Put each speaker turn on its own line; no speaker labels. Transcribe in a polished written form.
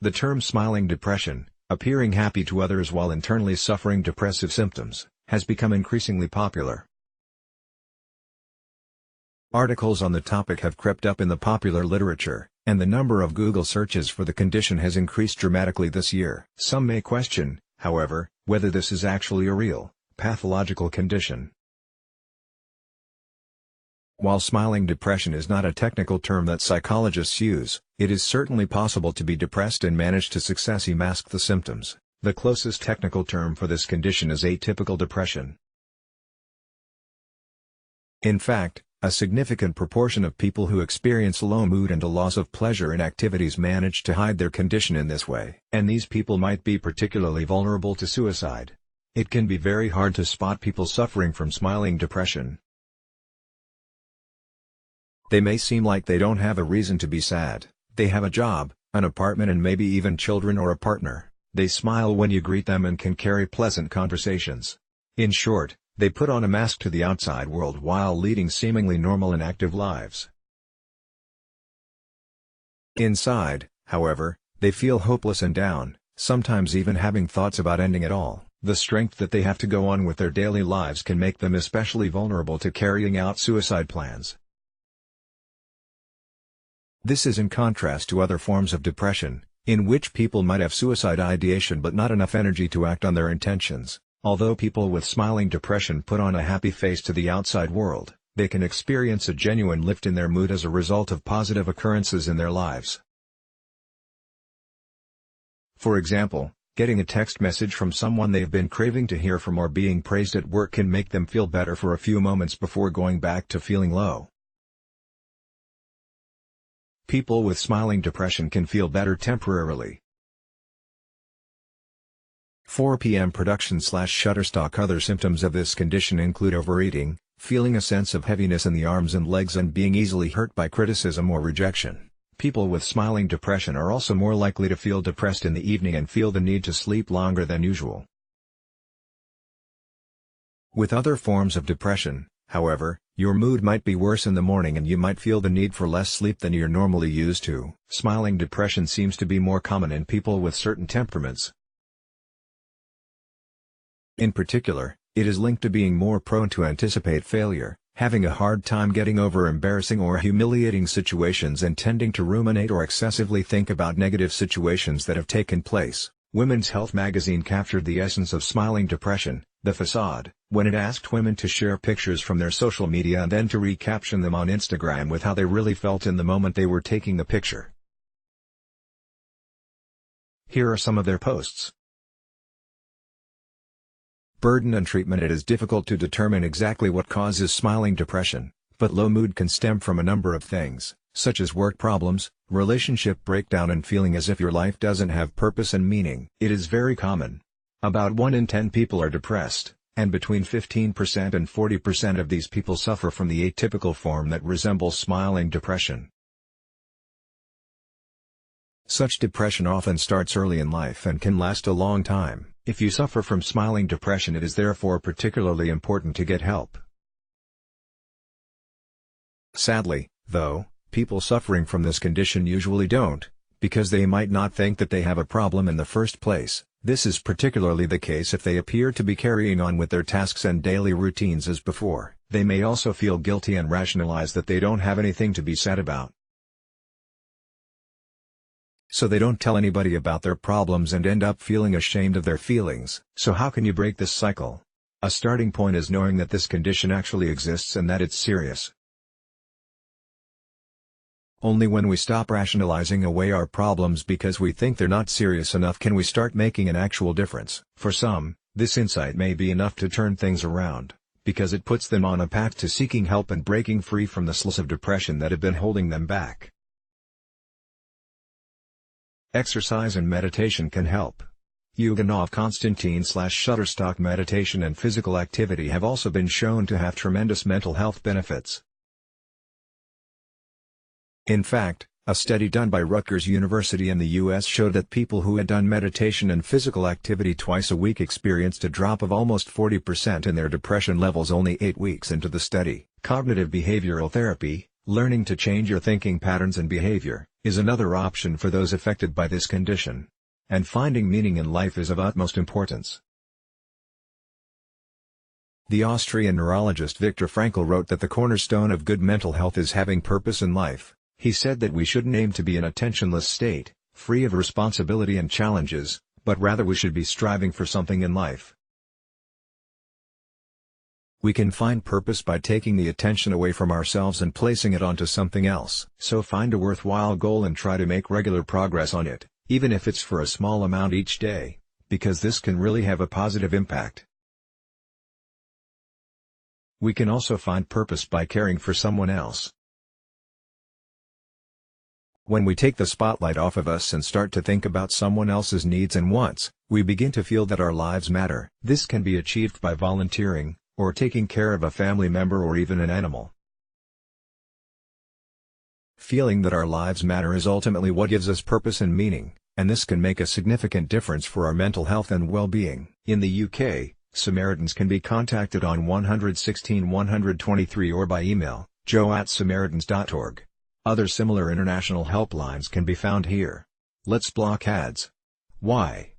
The term smiling depression, appearing happy to others while internally suffering depressive symptoms, has become increasingly popular. Articles on the topic have crept up in the popular literature, and the number of Google searches for the condition has increased dramatically this year. Some may question, however, whether this is actually a real, pathological condition. While smiling depression is not a technical term that psychologists use, it is certainly possible to be depressed and manage to successfully mask the symptoms. The closest technical term for this condition is atypical depression. In fact, a significant proportion of people who experience low mood and a loss of pleasure in activities manage to hide their condition in this way. And these people might be particularly vulnerable to suicide. It can be very hard to spot people suffering from smiling depression. They may seem like they don't have a reason to be sad. They have a job, an apartment and maybe even children or a partner. They smile when you greet them and can carry pleasant conversations. In short, they put on a mask to the outside world while leading seemingly normal and active lives. Inside, however, they feel hopeless and down, sometimes even having thoughts about ending it all. The strength that they have to go on with their daily lives can make them especially vulnerable to carrying out suicide plans. This is in contrast to other forms of depression, in which people might have suicide ideation but not enough energy to act on their intentions. Although people with smiling depression put on a happy face to the outside world, they can experience a genuine lift in their mood as a result of positive occurrences in their lives. For example, getting a text message from someone they've been craving to hear from or being praised at work can make them feel better for a few moments before going back to feeling low. People with smiling depression can feel better temporarily. 4 p.m. Production/Shutterstock. Other symptoms of this condition include overeating, feeling a sense of heaviness in the arms and legs and being easily hurt by criticism or rejection. People with smiling depression are also more likely to feel depressed in the evening and feel the need to sleep longer than usual. With other forms of depression, however, your mood might be worse in the morning and you might feel the need for less sleep than you're normally used to. Smiling depression seems to be more common in people with certain temperaments. In particular, it is linked to being more prone to anticipate failure, having a hard time getting over embarrassing or humiliating situations and tending to ruminate or excessively think about negative situations that have taken place. Women's Health magazine captured the essence of smiling depression, the facade, when it asked women to share pictures from their social media and then to recaption them on Instagram with how they really felt in the moment they were taking the picture. Here are some of their posts. Burden and treatment. It is difficult to determine exactly what causes smiling depression, but low mood can stem from a number of things, such as work problems, relationship breakdown and feeling as if your life doesn't have purpose and meaning. It is very common. About 1 in 10 people are depressed, and between 15% and 40% of these people suffer from the atypical form that resembles smiling depression. Such depression often starts early in life and can last a long time. If you suffer from smiling depression, it is therefore particularly important to get help. Sadly, though, people suffering from this condition usually don't, because they might not think that they have a problem in the first place. This is particularly the case if they appear to be carrying on with their tasks and daily routines as before. They may also feel guilty and rationalize that they don't have anything to be sad about. So they don't tell anybody about their problems and end up feeling ashamed of their feelings. So how can you break this cycle? A starting point is knowing that this condition actually exists and that it's serious. Only when we stop rationalizing away our problems because we think they're not serious enough can we start making an actual difference. For some, this insight may be enough to turn things around, because it puts them on a path to seeking help and breaking free from the sloughs of depression that have been holding them back. Exercise and meditation can help. Yuganov Konstantin/Shutterstock. Meditation and physical activity have also been shown to have tremendous mental health benefits. In fact, a study done by Rutgers University in the U.S. showed that people who had done meditation and physical activity twice a week experienced a drop of almost 40% in their depression levels only 8 weeks into the study. Cognitive behavioral therapy, learning to change your thinking patterns and behavior, is another option for those affected by this condition. And finding meaning in life is of utmost importance. The Austrian neurologist Viktor Frankl wrote that the cornerstone of good mental health is having purpose in life. He said that we shouldn't aim to be in a tensionless state, free of responsibility and challenges, but rather we should be striving for something in life. We can find purpose by taking the attention away from ourselves and placing it onto something else. So find a worthwhile goal and try to make regular progress on it, even if it's for a small amount each day, because this can really have a positive impact. We can also find purpose by caring for someone else. When we take the spotlight off of us and start to think about someone else's needs and wants, we begin to feel that our lives matter. This can be achieved by volunteering, or taking care of a family member or even an animal. Feeling that our lives matter is ultimately what gives us purpose and meaning, and this can make a significant difference for our mental health and well-being. In the UK, Samaritans can be contacted on 116 123 or by email, joe@samaritans.org. Other similar international helplines can be found here. Let's block ads. Why?